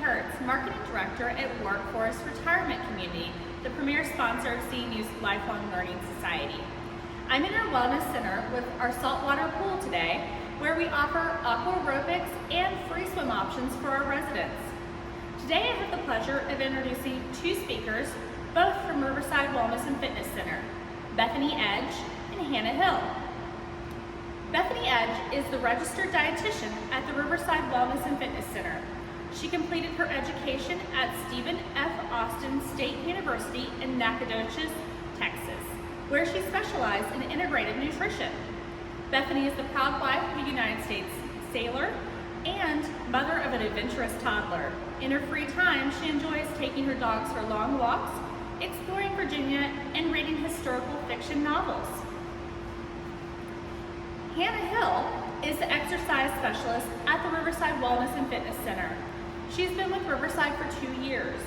Kurtz, Marketing Director at Workforce Retirement Community, the premier sponsor of CNU's Lifelong Learning Society. I'm in our Wellness Center with our saltwater pool today, where we offer aqua aerobics and free swim options for our residents. Today I have the pleasure of introducing two speakers, both from Riverside Wellness and Fitness Center, Bethany Edge and Hannah Hill. Bethany Edge is the registered dietitian at the Riverside Wellness and Fitness Center. She completed her education at Stephen F. Austin State University in Nacogdoches, Texas, where she specialized in integrated nutrition. Bethany is the proud wife of a United States sailor and mother of an adventurous toddler. In her free time, she enjoys taking her dogs for long walks, exploring Virginia, and reading historical fiction novels. Hannah Hill is the exercise specialist at the Riverside Wellness and Fitness Center. She's been with Riverside for 2 years.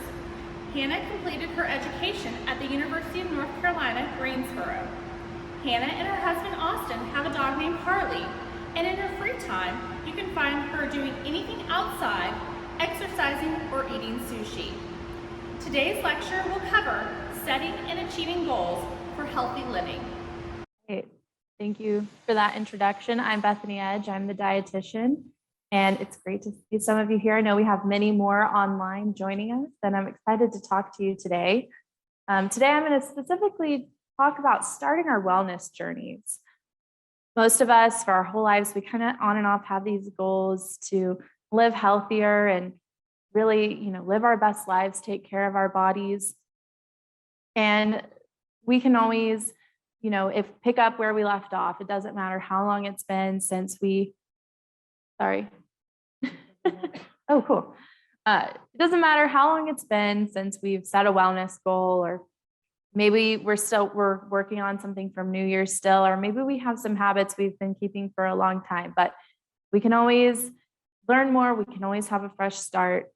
Hannah completed her education at the University of North Carolina, Greensboro. Hannah and her husband Austin have a dog named Harley, and in her free time, you can find her doing anything outside, exercising, or eating sushi. Today's lecture will cover setting and achieving goals for healthy living. Great. Thank you for that introduction. I'm Bethany Edge. I'm the dietitian, and it's great to see some of you here. I know we have many more online joining us, and I'm excited to talk to you today. Today, I'm going to specifically talk about starting our wellness journeys. Most of us, for our whole lives, we kind of on and off have these goals to live healthier and really, live our best lives, take care of our bodies. And we can always if pick up where we left off. It doesn't matter how long it's been since oh, cool. It doesn't matter how long it's been since we've set a wellness goal, or maybe we're working on something from New Year's still, or maybe we have some habits we've been keeping for a long time, but we can always learn more. We can always have a fresh start.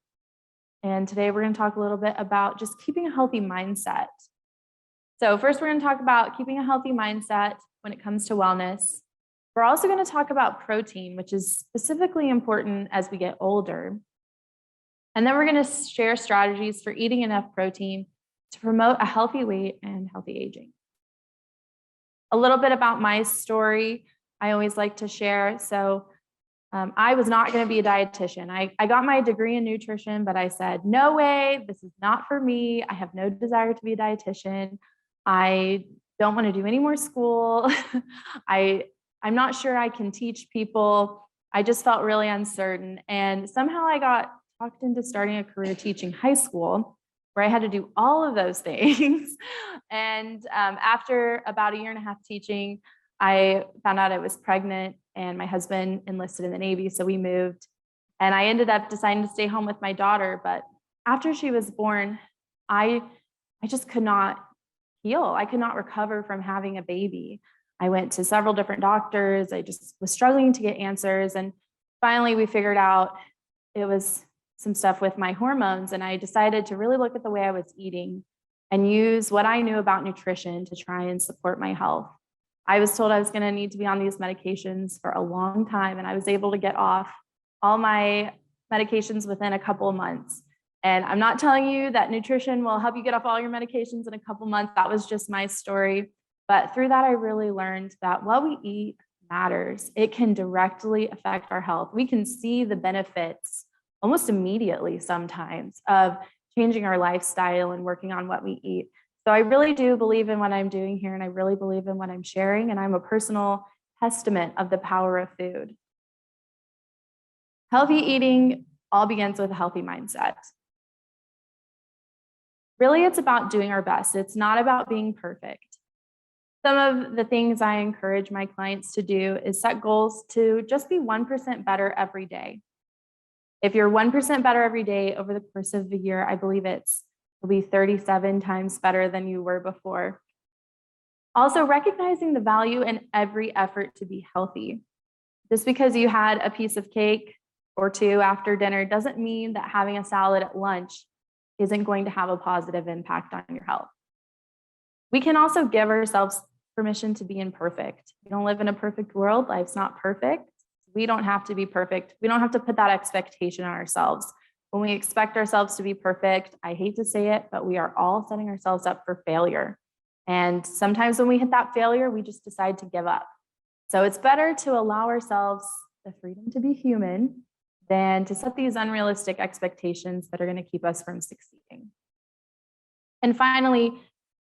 And today we're going to talk a little bit about just keeping a healthy mindset. So first, we're going to talk about keeping a healthy mindset when it comes to wellness. We're also going to talk about protein, which is specifically important as we get older. And then we're going to share strategies for eating enough protein to promote a healthy weight and healthy aging. A little bit about my story I always like to share. So I was not going to be a dietitian. I got my degree in nutrition, but I said, no way, this is not for me. I have no desire to be a dietitian. I don't want to do any more school. I'm not sure I can teach people. I just felt really uncertain. And somehow I got talked into starting a career teaching high school, where I had to do all of those things. And after about 1.5 years teaching, I found out I was pregnant, and my husband enlisted in the Navy, so we moved. And I ended up deciding to stay home with my daughter. But after she was born, I just could not heal. I could not recover from having a baby. I went to several different doctors. I just was struggling to get answers. And finally, we figured out it was some stuff with my hormones. And I decided to really look at the way I was eating and use what I knew about nutrition to try and support my health. I was told I was going to need to be on these medications for a long time, and I was able to get off all my medications within a couple of months. And I'm not telling you that nutrition will help you get off all your medications in a couple of months. That was just my story. But through that, I really learned that what we eat matters. It can directly affect our health. We can see the benefits almost immediately sometimes of changing our lifestyle and working on what we eat. So I really do believe in what I'm doing here, and I really believe in what I'm sharing, and I'm a personal testament of the power of food. Healthy eating all begins with a healthy mindset. Really, it's about doing our best. It's not about being perfect. Some of the things I encourage my clients to do is set goals to just be 1% better every day. If you're 1% better every day over the course of the year, I believe it'll be 37 times better than you were before. Also, recognizing the value in every effort to be healthy. Just because you had a piece of cake or two after dinner doesn't mean that having a salad at lunch isn't going to have a positive impact on your health. We can also give ourselves permission to be imperfect. We don't live in a perfect world. Life's not perfect. We don't have to be perfect. We don't have to put that expectation on ourselves. When we expect ourselves to be perfect, I hate to say it, but we are all setting ourselves up for failure. And sometimes when we hit that failure, we just decide to give up. So it's better to allow ourselves the freedom to be human than to set these unrealistic expectations that are going to keep us from succeeding. And finally,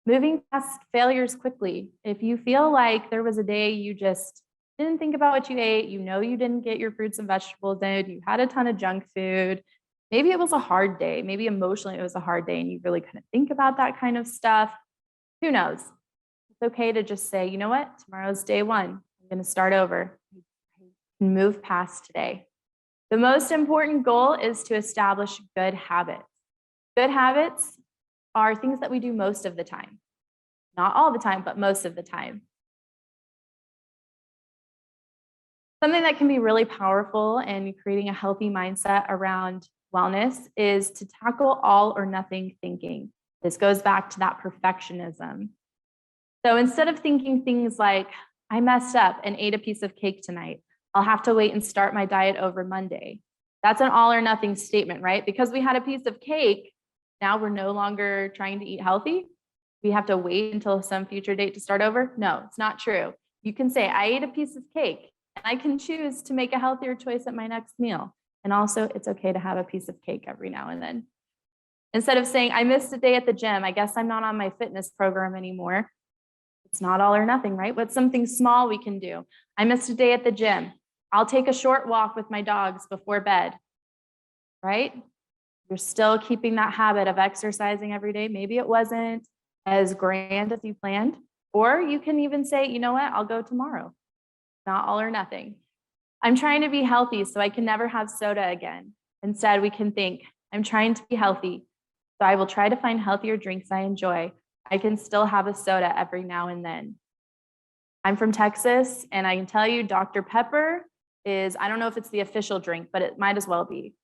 moving past failures quickly. If you feel like there was a day you just didn't think about what you ate, you know you didn't get your fruits and vegetables in, you had a ton of junk food, maybe it was a hard day, maybe emotionally it was a hard day and you really couldn't think about that kind of stuff, who knows? It's okay to just say, you know what, tomorrow's day one, I'm going to start over and move past today. The most important goal is to establish good habits. Good habits are things that we do most of the time. Not all the time, but most of the time. Something that can be really powerful in creating a healthy mindset around wellness is to tackle all or nothing thinking. This goes back to that perfectionism. So instead of thinking things like, I messed up and ate a piece of cake tonight, I'll have to wait and start my diet over Monday. That's an all or nothing statement, right? Because we had a piece of cake, now we're no longer trying to eat healthy. We have to wait until some future date to start over. No, it's not true. You can say, I ate a piece of cake and I can choose to make a healthier choice at my next meal. And also it's okay to have a piece of cake every now and then. Instead of saying, I missed a day at the gym, I guess I'm not on my fitness program anymore. It's not all or nothing, right? What's something small we can do? I missed a day at the gym. I'll take a short walk with my dogs before bed, right? You're still keeping that habit of exercising every day. Maybe it wasn't as grand as you planned, or you can even say, you know what, I'll go tomorrow. Not all or nothing. I'm trying to be healthy, so I can never have soda again. Instead, we can think, I'm trying to be healthy, so I will try to find healthier drinks I enjoy. I can still have a soda every now and then. I'm from Texas, and I can tell you Dr. Pepper is, I don't know if it's the official drink, but it might as well be.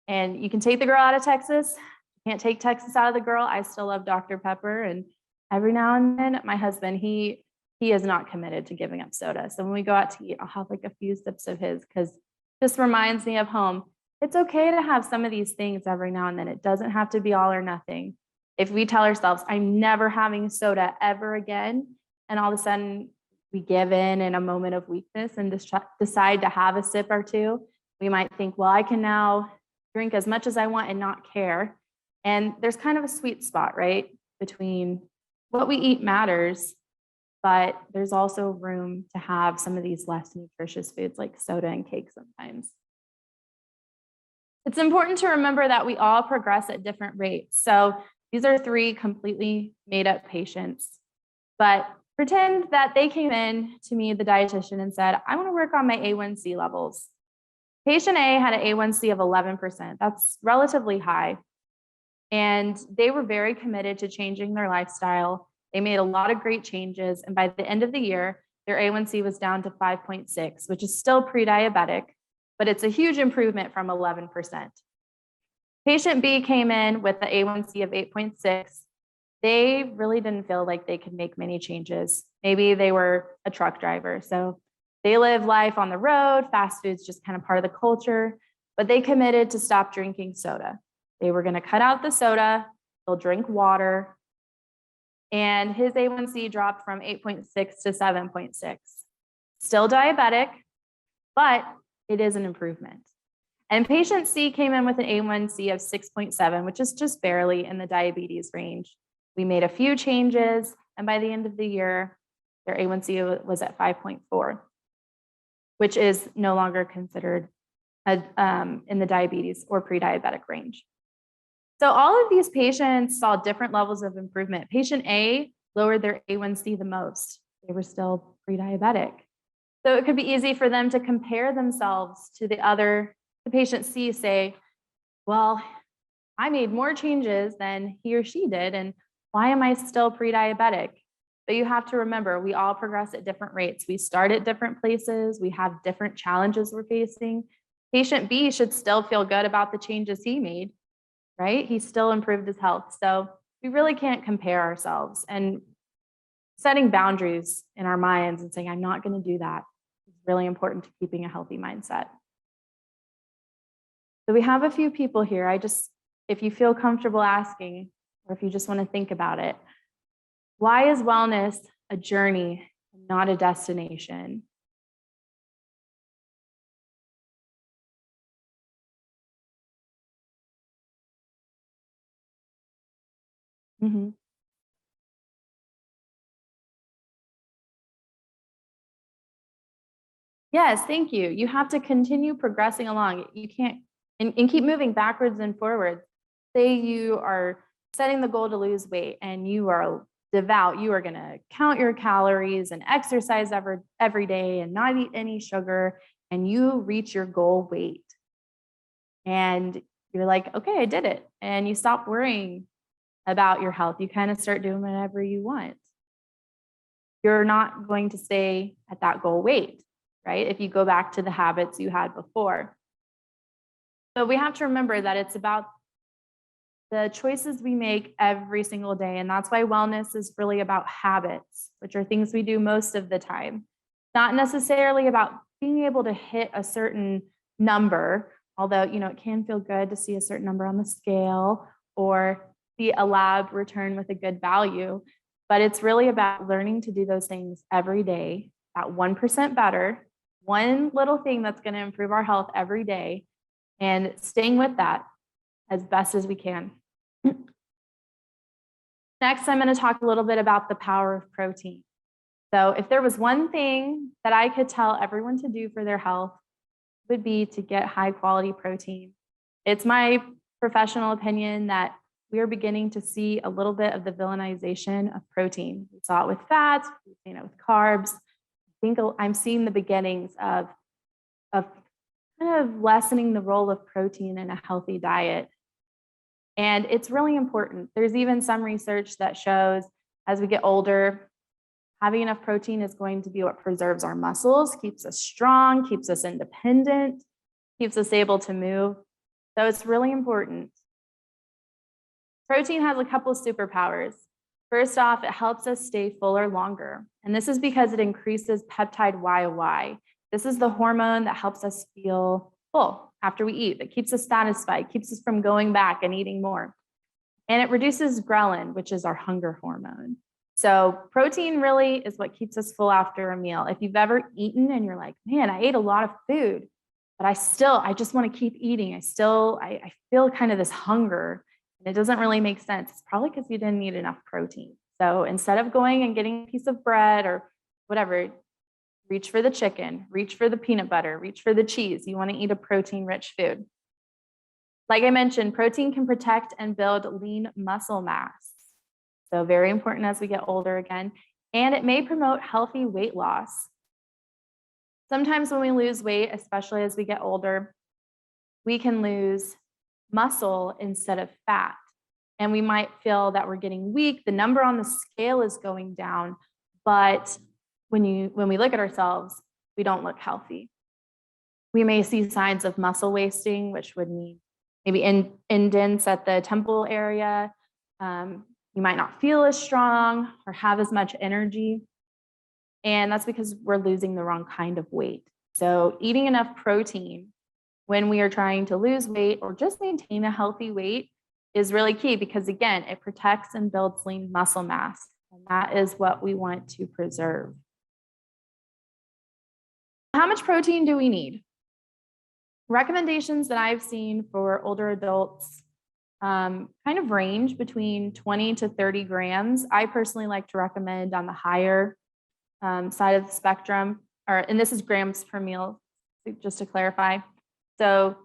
And you can take the girl out of Texas. You can't take Texas out of the girl. I still love Dr. Pepper. And every now and then, my husband, he is not committed to giving up soda. So when we go out to eat, I'll have like a few sips of his because this reminds me of home. It's okay to have some of these things every now and then. It doesn't have to be all or nothing. If we tell ourselves, I'm never having soda ever again, and all of a sudden we give in a moment of weakness and decide to have a sip or two, we might think, well, I can now drink as much as I want and not care. And there's kind of a sweet spot, right? Between what we eat matters, but there's also room to have some of these less nutritious foods like soda and cake sometimes. It's important to remember that we all progress at different rates. So these are 3 completely made up patients, but pretend that they came in to me, the dietitian, and said, I want to work on my A1C levels. Patient A had an A1C of 11%. That's relatively high. And they were very committed to changing their lifestyle. They made a lot of great changes. And by the end of the year, their A1C was down to 5.6, which is still pre-diabetic, but it's a huge improvement from 11%. Patient B came in with the A1C of 8.6. They really didn't feel like they could make many changes. Maybe they were a truck driver, so they live life on the road. Fast food's just kind of part of the culture, but they committed to stop drinking soda. They were going to cut out the soda. They'll drink water. And his A1C dropped from 8.6 to 7.6. Still diabetic, but it is an improvement. And patient C came in with an A1C of 6.7, which is just barely in the diabetes range. We made a few changes, and by the end of the year, their A1C was at 5.4, which is no longer considered in the diabetes or pre-diabetic range. So all of these patients saw different levels of improvement. Patient A lowered their A1C the most. They were still pre-diabetic. So it could be easy for them to compare themselves to the patient C, say, well, I made more changes than he or she did, and why am I still pre-diabetic? But you have to remember, we all progress at different rates. We start at different places. We have different challenges we're facing. Patient B should still feel good about the changes he made, right? He still improved his health. So we really can't compare ourselves, and setting boundaries in our minds and saying, I'm not going to do that is really important to keeping a healthy mindset. So we have a few people here. If you feel comfortable asking, or if you just want to think about it, why is wellness a journey, not a destination? Mhm. Yes, thank you. You have to continue progressing along. You can't and keep moving backwards and forwards. Say you are setting the goal to lose weight and you are devout, you are going to count your calories and exercise every day and not eat any sugar, and you reach your goal weight. And you're like, okay, I did it. And you stop worrying about your health. You kind of start doing whatever you want. You're not going to stay at that goal weight, right? If you go back to the habits you had before. So we have to remember that it's about the choices we make every single day. And that's why wellness is really about habits, which are things we do most of the time. Not necessarily about being able to hit a certain number, although, it can feel good to see a certain number on the scale or see a lab return with a good value. But it's really about learning to do those things every day, at 1% better, one little thing that's going to improve our health every day, and staying with that as best as we can. Next, I'm going to talk a little bit about the power of protein. So if there was one thing that I could tell everyone to do for their health, it would be to get high quality protein. It's my professional opinion that we are beginning to see a little bit of the villainization of protein. We saw it with fats, we've seen it with carbs. I think I'm seeing the beginnings of kind of lessening the role of protein in a healthy diet. And it's really important. There's even some research that shows as we get older, having enough protein is going to be what preserves our muscles, keeps us strong, keeps us independent, keeps us able to move. So it's really important. Protein has a couple of superpowers. First off, it helps us stay fuller longer. And this is because it increases peptide YY. This is the hormone that helps us feel full after we eat. It keeps us satisfied, keeps us from going back and eating more. And it reduces ghrelin, which is our hunger hormone. So protein really is what keeps us full after a meal. If you've ever eaten and you're like, man, I ate a lot of food, but I just want to keep eating. I feel kind of this hunger, and it doesn't really make sense. It's probably because you didn't eat enough protein. So instead of going and getting a piece of bread or whatever, reach for the chicken, reach for the peanut butter, reach for the cheese. You want to eat a protein-rich food. Like I mentioned, protein can protect and build lean muscle mass. So very important as we get older again. And it may promote healthy weight loss. Sometimes when we lose weight, especially as we get older, we can lose muscle instead of fat. And we might feel that we're getting weak. The number on the scale is going down, but when we look at ourselves, we don't look healthy. We may see signs of muscle wasting, which would mean maybe indents at the temple area. You might not feel as strong or have as much energy. And that's because we're losing the wrong kind of weight. So eating enough protein when we are trying to lose weight or just maintain a healthy weight is really key because, again, it protects and builds lean muscle mass. And that is what we want to preserve. How much protein do we need? Recommendations that I've seen for older adults kind of range between 20 to 30 grams. I personally like to recommend on the higher side of the spectrum, and this is grams per meal, just to clarify. So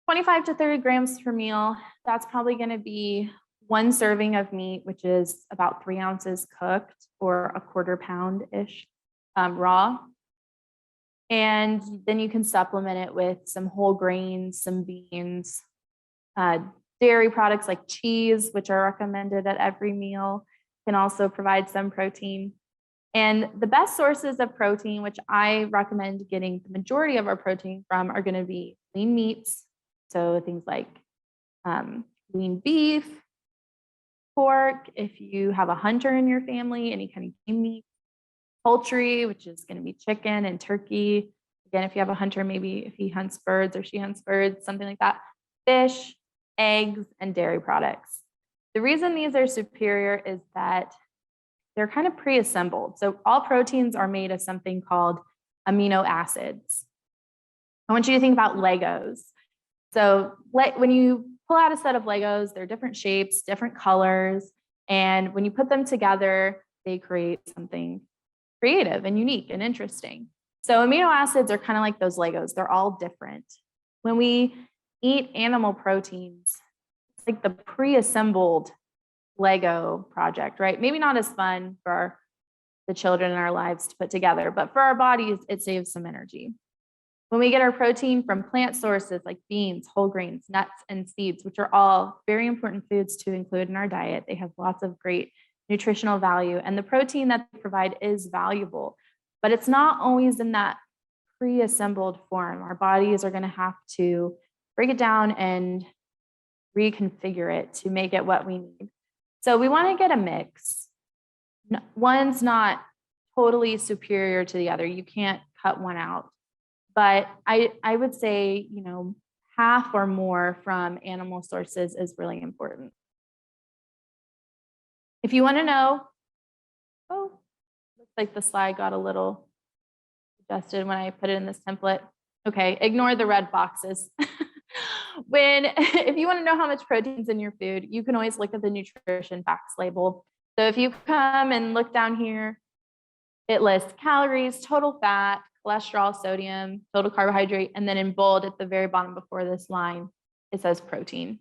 25 to 30 grams per meal, that's probably going to be one serving of meat, which is about 3 ounces cooked or a quarter pound-ish raw. And then you can supplement it with some whole grains, some beans, dairy products like cheese, which are recommended at every meal, can also provide some protein. And the best sources of protein, which I recommend getting the majority of our protein from, are going to be lean meats. So things like lean beef, pork, if you have a hunter in your family, any kind of game meat, poultry, which is going to be chicken and turkey, Again, if you have a hunter, maybe if he hunts birds or she hunts birds, something like that. Fish, eggs, and dairy products. The reason these are superior is that they're kind of pre-assembled. So all proteins are made of something called amino acids. I want you to think about Legos. So when you pull out a set of Legos, they're different shapes, different colors, and when you put them together, they create something creative and unique and interesting. So amino acids are kind of like those Legos. They're all different. When we eat animal proteins, it's like the pre-assembled Lego project, right? Maybe not as fun for the children in our lives to put together, but for our bodies, it saves some energy. When we get our protein from plant sources like beans, whole grains, nuts, and seeds, which are all very important foods to include in our diet, they have lots of great nutritional value, and the protein that they provide is valuable, but it's not always in that pre-assembled form. Our bodies are going to have to break it down and reconfigure it to make it what we need. So we want to get a mix. One's not totally superior to the other. You can't cut one out. But I would say, half or more from animal sources is really important. If you want to know, looks like the slide got a little adjusted when I put it in this template. Okay, ignore the red boxes. If you want to know how much protein's in your food, you can always look at the nutrition facts label. So if you come and look down here, it lists calories, total fat, cholesterol, sodium, total carbohydrate, and then in bold at the very bottom before this line, it says protein.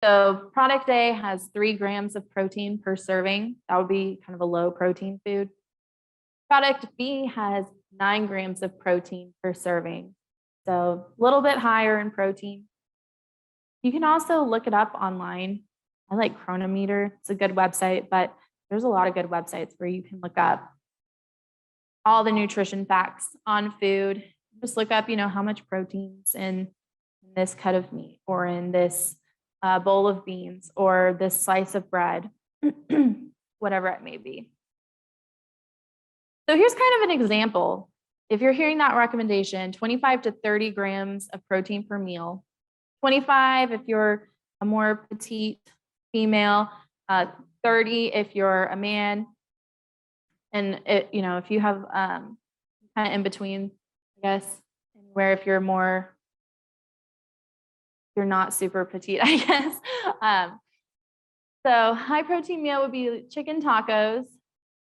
So product A has 3 grams of protein per serving. That would be kind of a low protein food. Product B has 9 grams of protein per serving. So a little bit higher in protein. You can also look it up online. I like Chronometer. It's a good website, but there's a lot of good websites where you can look up all the nutrition facts on food. Just look up, how much protein's in this cut of meat or in this bowl of beans or this slice of bread, whatever it may be. So here's kind of an example. If you're hearing that recommendation, 25 to 30 grams of protein per meal, 25 if you're a more petite female, 30 if you're a man, and if you have kind of in between, I guess, where if you're not super petite, I guess. So high protein meal would be chicken tacos.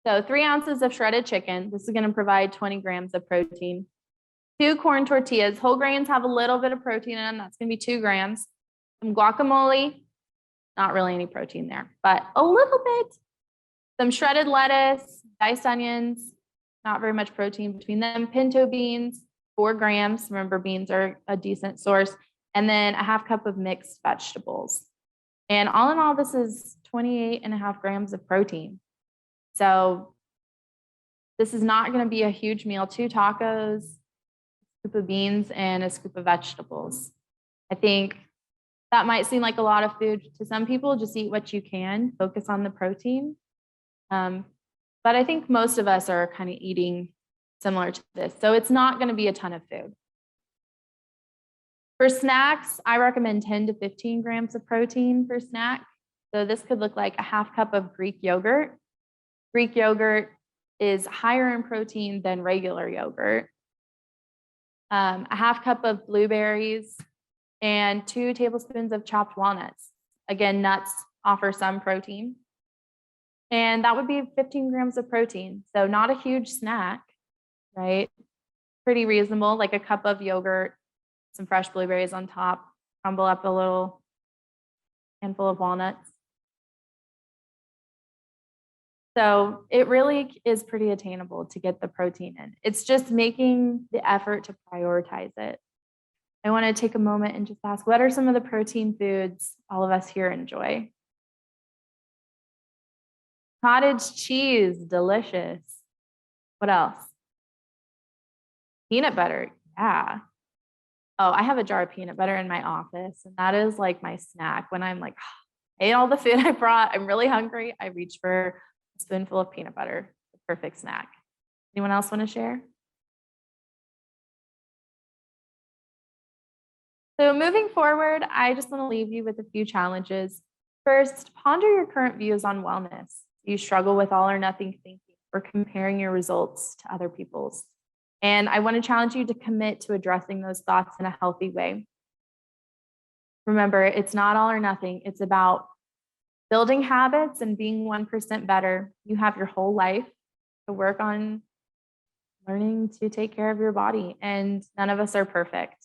So 3 ounces of shredded chicken. This is going to provide 20 grams of protein. 2 corn tortillas. Whole grains have a little bit of protein in them. That's going to be 2 grams. Some guacamole. Not really any protein there, but a little bit. Some shredded lettuce, diced onions, not very much protein between them. Pinto beans, 4 grams. Remember, beans are a decent source. And then a half cup of mixed vegetables. And all in all, this is 28.5 grams of protein. So this is not going to be a huge meal. 2 tacos, a scoop of beans, and a scoop of vegetables. I think that might seem like a lot of food to some people. Just eat what you can, focus on the protein. But I think most of us are kind of eating similar to this. So it's not going to be a ton of food. For snacks, I recommend 10 to 15 grams of protein per snack. So this could look like a half cup of Greek yogurt. Greek yogurt is higher in protein than regular yogurt. A half cup of blueberries and 2 tablespoons of chopped walnuts. Again, nuts offer some protein. And that would be 15 grams of protein. So not a huge snack, right? Pretty reasonable, like a cup of yogurt, some fresh blueberries on top, crumble up a little handful of walnuts. So it really is pretty attainable to get the protein in. It's just making the effort to prioritize it. I want to take a moment and just ask, what are some of the protein foods all of us here enjoy? Cottage cheese, delicious. What else? Peanut butter, yeah. Oh, I have a jar of peanut butter in my office, and that is like my snack. When I'm like, I ate all the food I brought, I'm really hungry, I reach for a spoonful of peanut butter, the perfect snack. Anyone else want to share? So moving forward, I just want to leave you with a few challenges. First, ponder your current views on wellness. Do you struggle with all or nothing thinking or comparing your results to other people's? And I want to challenge you to commit to addressing those thoughts in a healthy way. Remember, it's not all or nothing. It's about building habits and being 1% better. You have your whole life to work on learning to take care of your body, and none of us are perfect.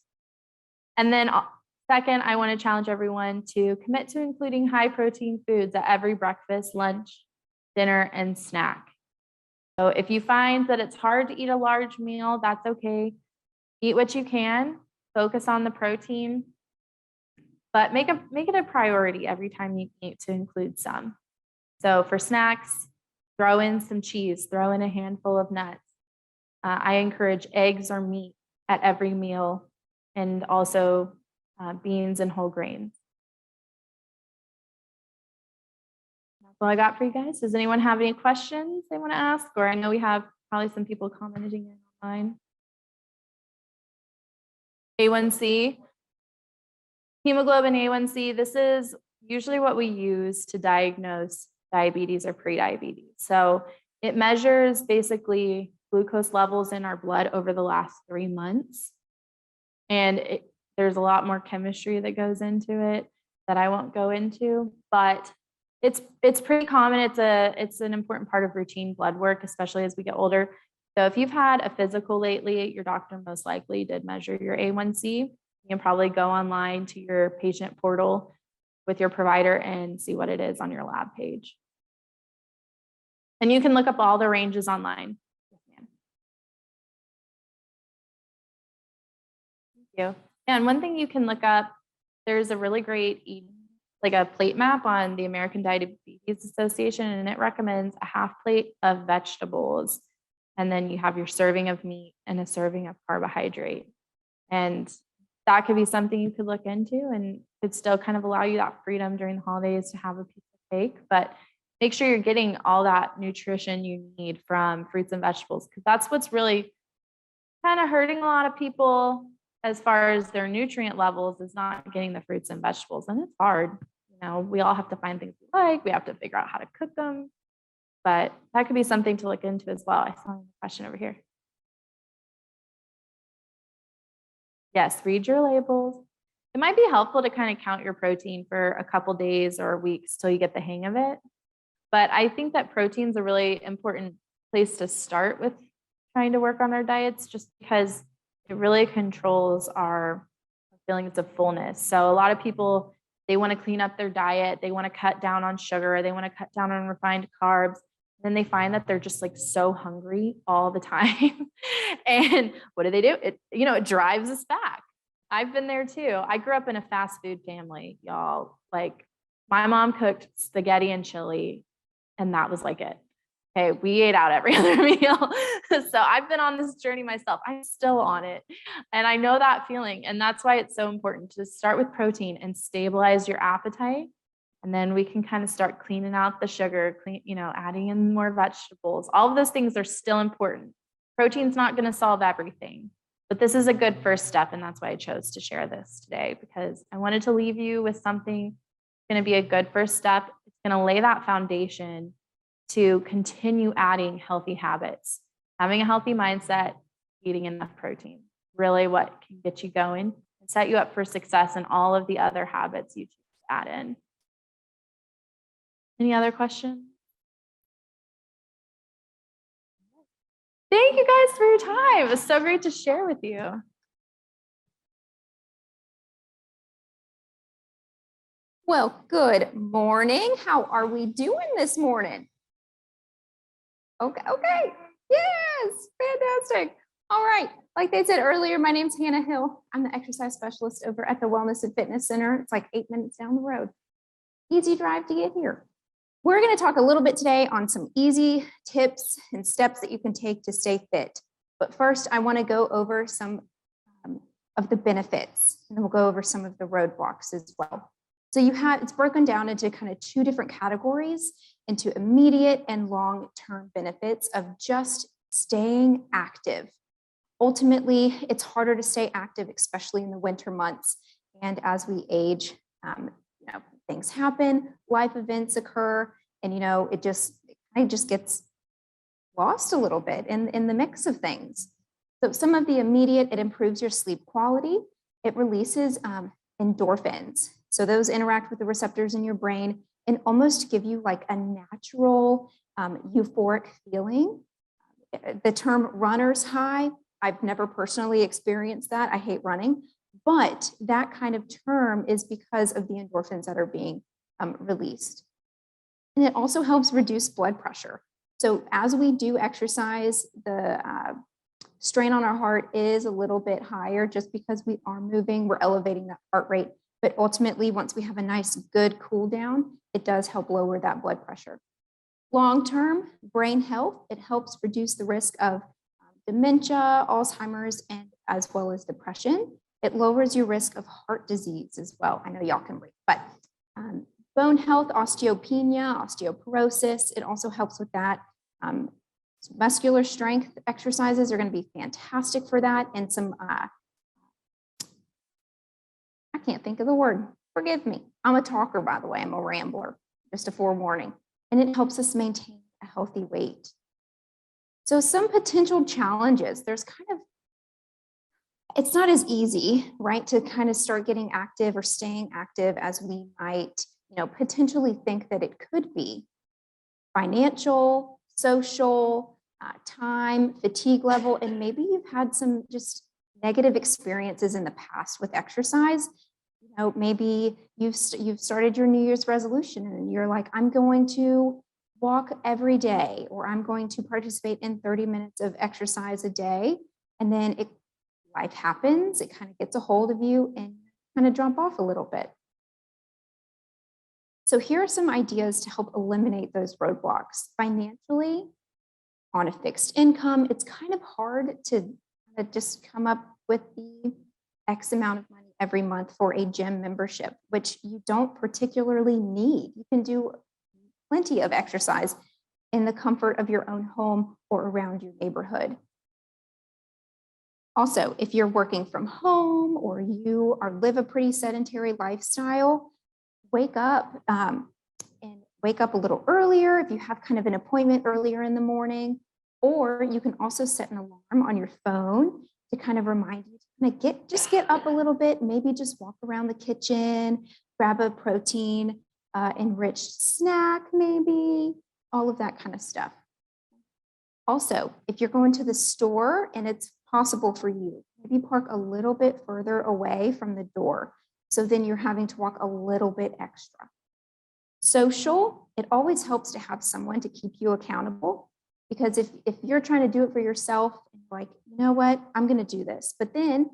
And then second, I want to challenge everyone to commit to including high protein foods at every breakfast, lunch, dinner, and snack. So if you find that it's hard to eat a large meal, that's okay. Eat what you can, focus on the protein, but make it a priority every time you eat to include some. So for snacks, throw in some cheese, throw in a handful of nuts. I encourage eggs or meat at every meal, and also beans and whole grains. That's all I got for you guys. Does anyone have any questions they want to ask? Or I know we have probably some people commenting in online. A1C, hemoglobin A1C, this is usually what we use to diagnose diabetes or prediabetes. So it measures basically glucose levels in our blood over the last 3 months. And there's a lot more chemistry that goes into it that I won't go into, but it's pretty common. It's an important part of routine blood work, especially as we get older. So if you've had a physical lately, your doctor most likely did measure your A1C. You can probably go online to your patient portal with your provider and see what it is on your lab page. And you can look up all the ranges online. Yes, ma'am. Thank you. And one thing you can look up, there's a really great like a plate map on the American Diabetes Association, and it recommends a half plate of vegetables. And then you have your serving of meat and a serving of carbohydrate. And that could be something you could look into, and could still kind of allow you that freedom during the holidays to have a piece of cake, but make sure you're getting all that nutrition you need from fruits and vegetables, because that's what's really kind of hurting a lot of people as far as their nutrient levels, is not getting the fruits and vegetables. And it's hard. You know, we all have to find things we like. We have to figure out how to cook them. But that could be something to look into as well. I saw a question over here. Yes, read your labels. It might be helpful to kind of count your protein for a couple days or weeks till you get the hang of it. But I think that protein's a really important place to start with trying to work on our diets, just because it really controls our feelings of fullness. So a lot of people, they want to clean up their diet. They want to cut down on sugar. They want to cut down on refined carbs. Then they find that they're just like so hungry all the time. And what do? It drives us back. I've been there too. I grew up in a fast food family, y'all. Like, my mom cooked spaghetti and chili, and that was like it. Okay, we ate out every other meal. So I've been on this journey myself. I'm still on it. And I know that feeling. And that's why it's so important to start with protein and stabilize your appetite. And then we can kind of start cleaning out the sugar, adding in more vegetables. All of those things are still important. Protein's not going to solve everything, but this is a good first step. And that's why I chose to share this today, because I wanted to leave you with something going to be a good first step. It's going to lay that foundation to continue adding healthy habits, having a healthy mindset, eating enough protein, really what can get you going and set you up for success in all of the other habits you choose to add in. Any other questions? Thank you guys for your time. It was so great to share with you. Well, good morning. How are we doing this morning? Okay. Yes, fantastic. All right. Like they said earlier, my name's Hannah Hill. I'm the exercise specialist over at the Wellness and Fitness Center. It's like 8 minutes down the road. Easy drive to get here. We're going to talk a little bit today on some easy tips and steps that you can take to stay fit. But first, I want to go over some of the benefits, and then we'll go over some of the roadblocks as well. So it's broken down into kind of 2 different categories, into immediate and long-term benefits of just staying active. Ultimately, it's harder to stay active, especially in the winter months. And as we age, things happen, life events occur, and it kind of just gets lost a little bit in the mix of things. So some of the immediate, it improves your sleep quality. It releases endorphins. So those interact with the receptors in your brain and almost give you like a natural euphoric feeling. The term runner's high, I've never personally experienced that. I hate running, but that kind of term is because of the endorphins that are being released. And it also helps reduce blood pressure. So as we do exercise, the strain on our heart is a little bit higher just because we are moving, we're elevating that heart rate. But ultimately, once we have a nice, good cool down, it does help lower that blood pressure. Long-term brain health, it helps reduce the risk of dementia, Alzheimer's, and as well as depression. It lowers your risk of heart disease as well. I know y'all can read, but bone health, osteopenia, osteoporosis, it also helps with that. Muscular strength exercises are going to be fantastic for that. And some, I can't think of the word, forgive me. I'm a talker, by the way, I'm a rambler, just a forewarning. And it helps us maintain a healthy weight. So some potential challenges, there's kind of, it's not as easy, right, to kind of start getting active or staying active as we might, potentially think that it could be. Financial, social, time, fatigue level, and maybe you've had some just negative experiences in the past with exercise. Maybe you've started your New Year's resolution and you're like, I'm going to walk every day, or I'm going to participate in 30 minutes of exercise a day. And then life happens, it kind of gets a hold of you and kind of drop off a little bit. So here are some ideas to help eliminate those roadblocks. Financially, on a fixed income, it's kind of hard to just come up with the X amount of money every month for a gym membership, which you don't particularly need. You can do plenty of exercise in the comfort of your own home or around your neighborhood. Also, if you're working from home or you live a pretty sedentary lifestyle, wake up and wake up a little earlier if you have kind of an appointment earlier in the morning, or you can also set an alarm on your phone to kind of remind you to kind of get up a little bit, maybe just walk around the kitchen, grab a protein enriched snack, maybe all of that kind of stuff. Also, if you're going to the store and it's possible for you, maybe park a little bit further away from the door. So then you're having to walk a little bit extra. Social, it always helps to have someone to keep you accountable, because if you're trying to do it for yourself, like, you know what, I'm going to do this, but then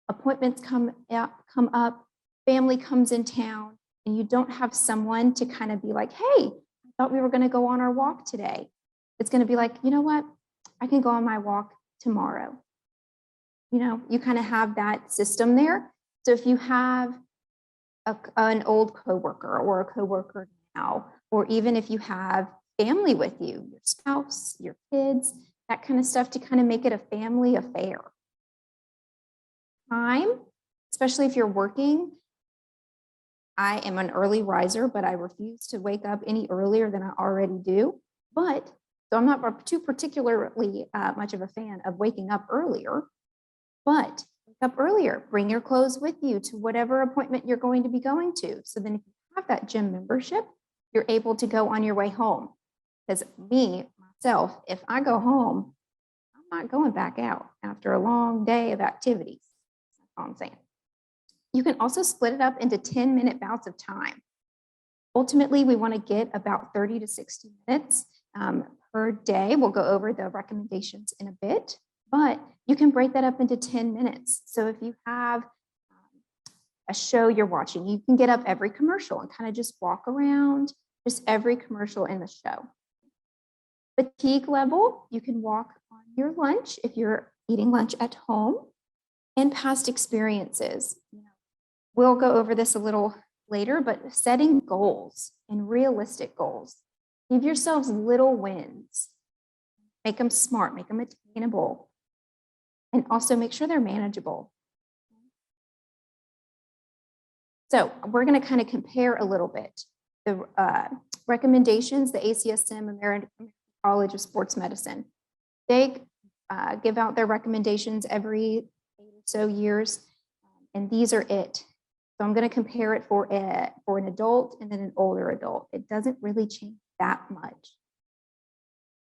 appointments come up, family comes in town, and you don't have someone to kind of be like, hey, I thought we were going to go on our walk today. It's going to be like, you know what, I can go on my walk tomorrow. You kind of have that system there. So if you have an old coworker or a coworker now, or even if you have family with you, your spouse, your kids, that kind of stuff, to kind of make it a family affair. Time, especially if you're working. I am an early riser, but I refuse to wake up any earlier than I already do. So I'm not too particularly much of a fan of waking up earlier, but wake up earlier, bring your clothes with you to whatever appointment you're going to be going to. So then if you have that gym membership, you're able to go on your way home. Because myself, if I go home, I'm not going back out after a long day of activities. That's all I'm saying. You can also split it up into 10-minute bouts of time. Ultimately, we want to get about 30 to 60 minutes per day. We'll go over the recommendations in a bit, but you can break that up into 10 minutes. So if you have a show you're watching, you can get up every commercial and kind of just walk around just every commercial in the show. Fatigue level, you can walk on your lunch if you're eating lunch at home, and past experiences. We'll go over this a little later, but setting goals and realistic goals. Give yourselves little wins. Make them smart, make them attainable, and also make sure they're manageable. So we're going to kind of compare a little bit. The recommendations, the ACSM, American College of Sports Medicine, they give out their recommendations every 8 or so years, and these are it. So I'm going to compare it for an adult and then an older adult. It doesn't really change that much.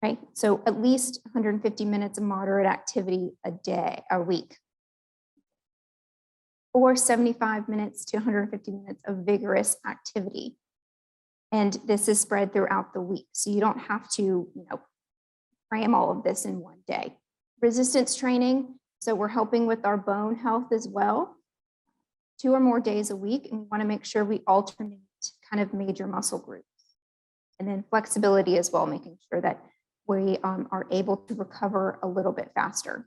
Right? So at least 150 minutes of moderate activity a week. Or 75 minutes to 150 minutes of vigorous activity. And this is spread throughout the week. So you don't have to, cram all of this in one day. Resistance training. So we're helping with our bone health as well. 2 or more days a week. And we want to make sure we alternate kind of major muscle groups. And then flexibility as well, making sure that we are able to recover a little bit faster.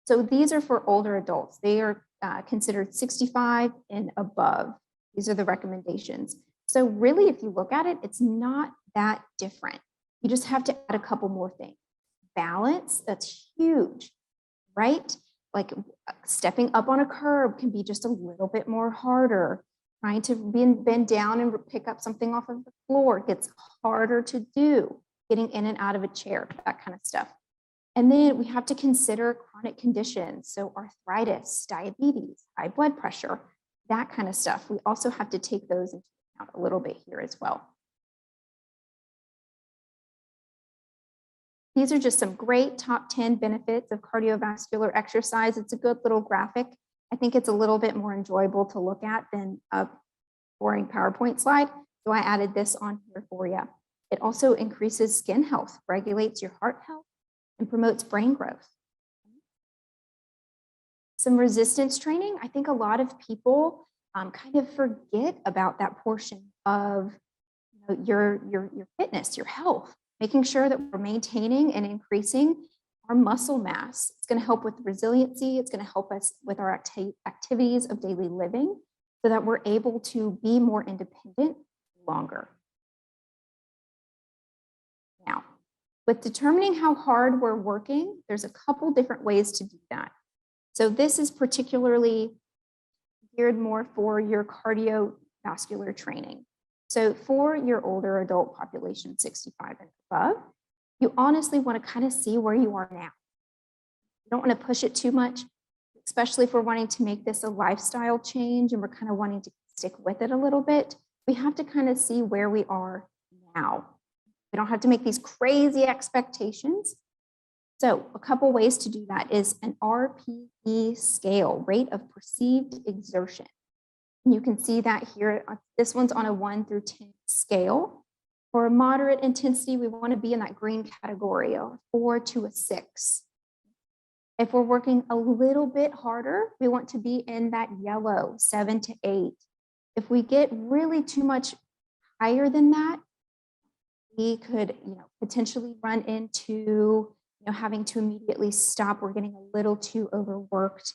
So these are for older adults. They are considered 65 and above. These are the recommendations. So really, if you look at it, it's not that different. You just have to add a couple more things. Balance, that's huge, right? Like stepping up on a curb can be just a little bit more harder. Trying to bend down and pick up something off of the floor gets harder to do. Getting in and out of a chair, that kind of stuff. And then we have to consider chronic conditions. So arthritis, diabetes, high blood pressure, that kind of stuff. We also have to take those into account a little bit here as well. These are just some great top 10 benefits of cardiovascular exercise. It's a good little graphic. I think it's a little bit more enjoyable to look at than a boring PowerPoint slide. So I added this on here for you. It also increases skin health, regulates your heart health, and promotes brain growth. Some resistance training. I think a lot of people kind of forget about that portion of your fitness, your health, making sure that we're maintaining and increasing our muscle mass. It's going to help with resiliency. It's going to help us with our activities of daily living so that we're able to be more independent longer. Now, with determining how hard we're working, there's a couple different ways to do that. So this is particularly geared more for your cardiovascular training. So for your older adult population, 65 and above, you honestly want to kind of see where you are now. You don't want to push it too much, especially if we're wanting to make this a lifestyle change and we're kind of wanting to stick with it a little bit. We have to kind of see where we are now. We don't have to make these crazy expectations. So a couple ways to do that is an RPE scale, rate of perceived exertion. And you can see that here. This one's on a 1 through 10 scale. For a moderate intensity, we want to be in that green category, a 4 to a 6. If we're working a little bit harder, we want to be in that yellow, 7 to 8. If we get really too much higher than that, we could, potentially run into, having to immediately stop. We're getting a little too overworked.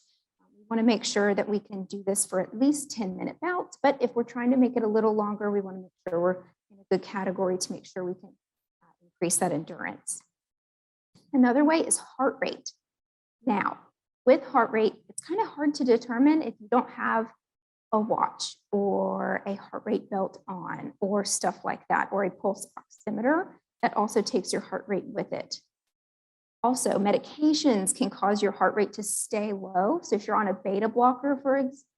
We want to make sure that we can do this for at least 10-minute bouts. But if we're trying to make it a little longer, we want to make sure we're in a good category to make sure we can increase that endurance. Another way is heart rate. Now, with heart rate, it's kind of hard to determine if you don't have a watch or a heart rate belt on or stuff like that, or a pulse oximeter that also takes your heart rate with it. Also, medications can cause your heart rate to stay low. So if you're on a beta blocker,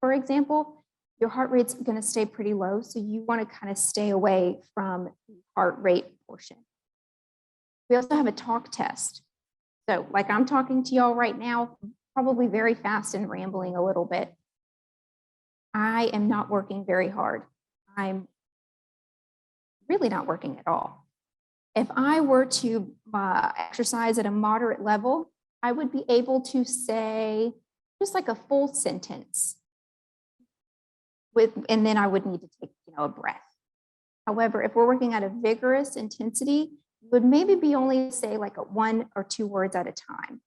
for example, your heart rate's going to stay pretty low. So you want to kind of stay away from the heart rate portion. We also have a talk test. So like I'm talking to y'all right now, probably very fast and rambling a little bit. I am not working very hard. I'm really not working at all. If I were to exercise at a moderate level, I would be able to say just like a full sentence and then I would need to take, a breath. However, if we're working at a vigorous intensity, you would maybe be only say like 1 or 2 words at a time.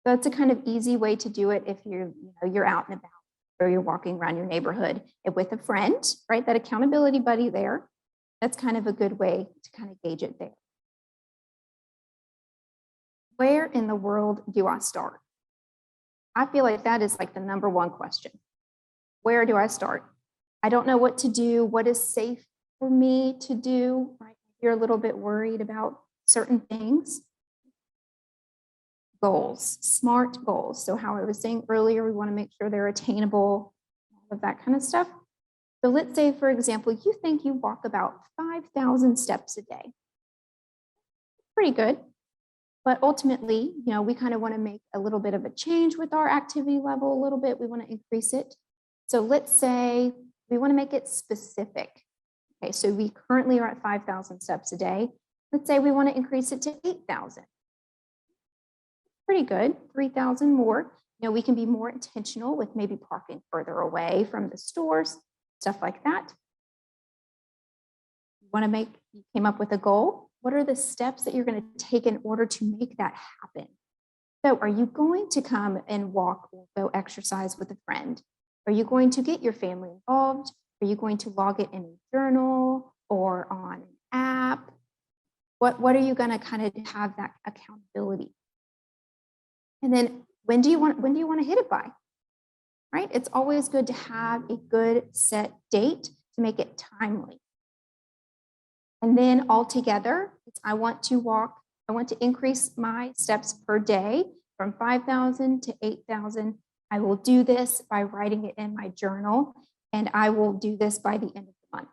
That's a kind of easy way to do it if you're out and about or you're walking around your neighborhood with a friend, right? That accountability buddy there. That's kind of a good way to kind of gauge it there. Where in the world do I start? I feel like that is like the number one question. where do I start? I don't know what to do. What is safe for me to do? Right? You're a little bit worried about certain things. Goals, SMART goals. So how I was saying earlier, we want to make sure they're attainable, all of that kind of stuff. So let's say, for example, you think you walk about 5,000 steps a day. Pretty good. But ultimately, we kind of want to make a little bit of a change with our activity level a little bit. We want to increase it. So let's say we want to make it specific. Okay, so we currently are at 5,000 steps a day. Let's say we want to increase it to 8,000. Pretty good, 3,000 more. We can be more intentional with maybe parking further away from the stores, stuff like that. You came up with a goal. What are the steps that you're going to take in order to make that happen? So are you going to come and walk or go exercise with a friend? Are you going to get your family involved? Are you going to log it in a journal or on an app? What are you going to kind of have that accountability? And then when do you want to hit it by? Right? It's always good to have a good set date to make it timely. And then all together, I want to increase my steps per day from 5,000 to 8,000. I will do this by writing it in my journal, and I will do this by the end of the month.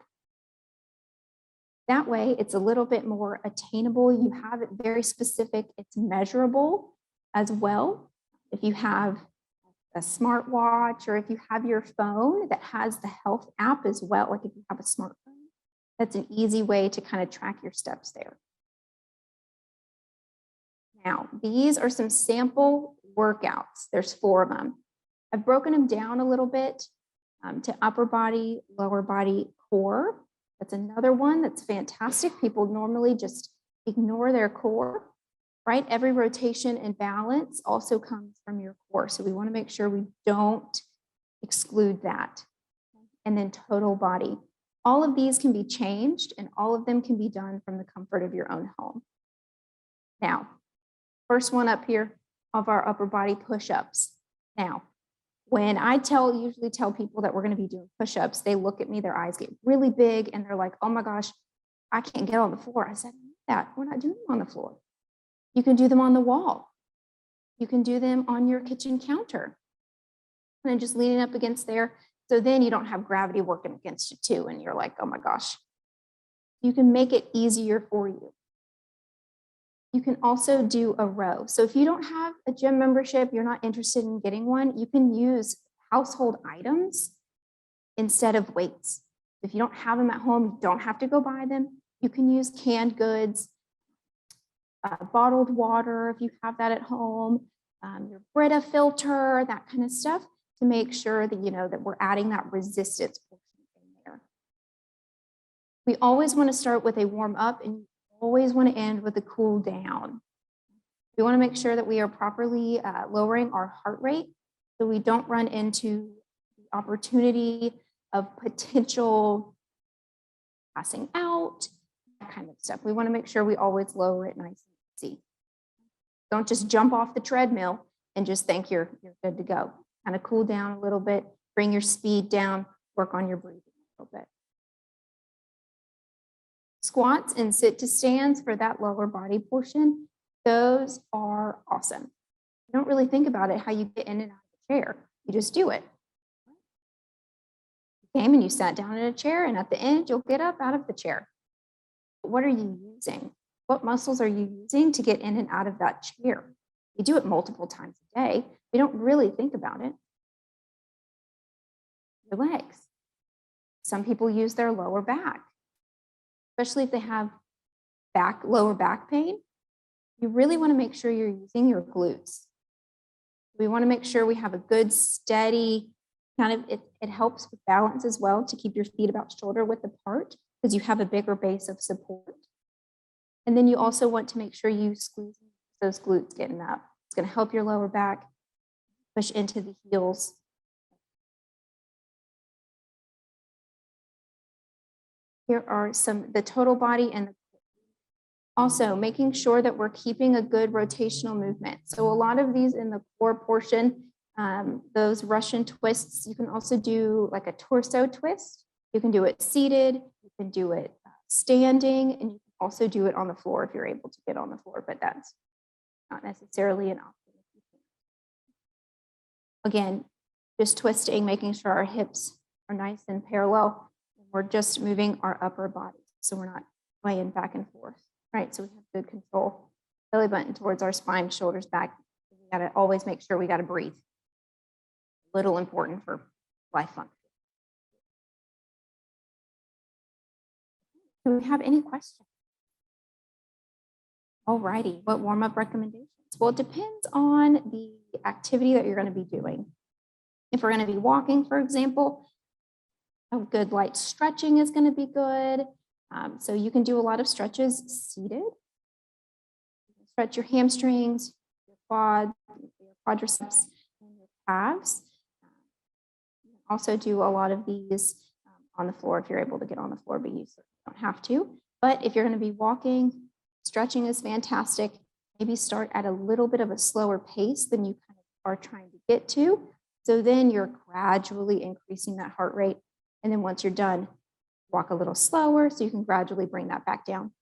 That way, it's a little bit more attainable. You have it very specific. It's measurable as well. If you have a smartwatch or if you have your phone that has the health app as well, like if you have a smartphone, that's an easy way to kind of track your steps there. Now, these are some sample workouts. There's 4 of them. I've broken them down a little bit to upper body, lower body, core. That's another one that's fantastic. People normally just ignore their core, right? Every rotation and balance also comes from your core. So we want to make sure we don't exclude that. And then total body. All of these can be changed and all of them can be done from the comfort of your own home. Now, first one up here of our upper body push-ups. Now, when I usually tell people that we're going to be doing push-ups, they look at me, their eyes get really big and they're like, oh my gosh, I can't get on the floor. I said, we're not doing them on the floor. You can do them on the wall. You can do them on your kitchen counter. And just leaning up against there. So then you don't have gravity working against you too. And you're like, oh my gosh. You can make it easier for you. You can also do a row. So if you don't have a gym membership, you're not interested in getting one, you can use household items instead of weights. If you don't have them at home, you don't have to go buy them. You can use canned goods, bottled water if you have that at home, your Brita filter, that kind of stuff, to make sure that that we're adding that resistance portion in there. We always want to start with a warm up and always want to end with a cool down. We want to make sure that we are properly lowering our heart rate so we don't run into the opportunity of potential passing out, that kind of stuff. We want to make sure we always lower it nice and easy. Don't just jump off the treadmill and just think you're good to go. Kind of cool down a little bit, bring your speed down, work on your breathing a little bit. Squats and sit to stands for that lower body portion, those are awesome. You don't really think about it, how you get in and out of the chair. You just do it. You came and you sat down in a chair, and at the end, you'll get up out of the chair. What are you using? What muscles are you using to get in and out of that chair? You do it multiple times a day. We don't really think about it. Your legs. Some people use their lower back. Especially if they have lower back pain, you really want to make sure you're using your glutes. We want to make sure we have a good, steady, it helps with balance as well to keep your feet about shoulder width apart because you have a bigger base of support. And then you also want to make sure you squeeze those glutes getting up. It's going to help your lower back, push into the heels. Here are the total body and also making sure that we're keeping a good rotational movement. So a lot of these in the core portion, Those Russian twists, you can also do like a torso twist. You can do it seated, you can do it standing, and you can also do it on the floor if you're able to get on the floor, but that's not necessarily an option if you can't. Again, just twisting, making sure our hips are nice and parallel. And we're just moving our upper body, so we're not swaying back and forth, right? So we have good control. Belly button towards our spine, shoulders back. We gotta always make sure we gotta breathe. Little important for life function. Do we have any questions? All righty, what warm-up recommendations? Well, it depends on the activity that you're going to be doing. If we're going to be walking, for example, a good light stretching is going to be good. So you can do a lot of stretches seated. You can stretch your hamstrings, your quads, your quadriceps, and your calves. You can also do a lot of these on the floor if you're able to get on the floor, but you certainly don't have to. But if you're going to be walking, stretching is fantastic. Maybe start at a little bit of a slower pace than you kind of are trying to get to. So then you're gradually increasing that heart rate. And then once you're done, walk a little slower so you can gradually bring that back down.